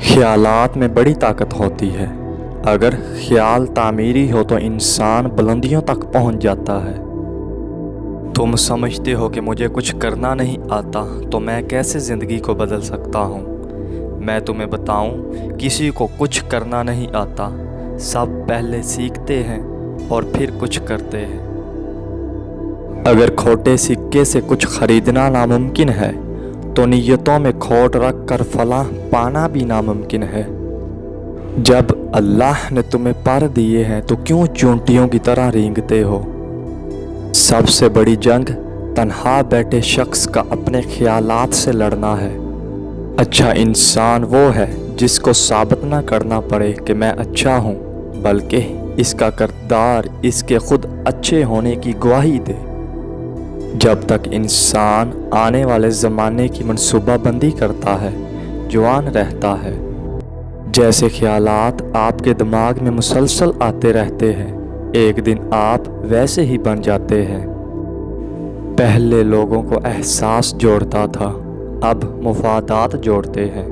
خیالات میں بڑی طاقت ہوتی ہے۔ اگر خیال تعمیری ہو تو انسان بلندیوں تک پہنچ جاتا ہے۔ تم سمجھتے ہو کہ مجھے کچھ کرنا نہیں آتا تو میں کیسے زندگی کو بدل سکتا ہوں؟ میں تمہیں بتاؤں، کسی کو کچھ کرنا نہیں آتا، سب پہلے سیکھتے ہیں اور پھر کچھ کرتے ہیں۔ اگر کھوٹے سکے سے کچھ خریدنا ناممکن ہے تو نیتوں میں کھوٹ رکھ کر فلاح پانا بھی ناممکن ہے۔ جب اللہ نے تمہیں پر دیے ہیں تو کیوں چونٹیوں کی طرح رینگتے ہو؟ سب سے بڑی جنگ تنہا بیٹھے شخص کا اپنے خیالات سے لڑنا ہے۔ اچھا انسان وہ ہے جس کو ثابت نہ کرنا پڑے کہ میں اچھا ہوں، بلکہ اس کا کردار اس کے خود اچھے ہونے کی گواہی دے۔ جب تک انسان آنے والے زمانے کی منصوبہ بندی کرتا ہے، جوان رہتا ہے۔ جیسے خیالات آپ کے دماغ میں مسلسل آتے رہتے ہیں، ایک دن آپ ویسے ہی بن جاتے ہیں۔ پہلے لوگوں کو احساس جوڑتا تھا، اب مفادات جوڑتے ہیں۔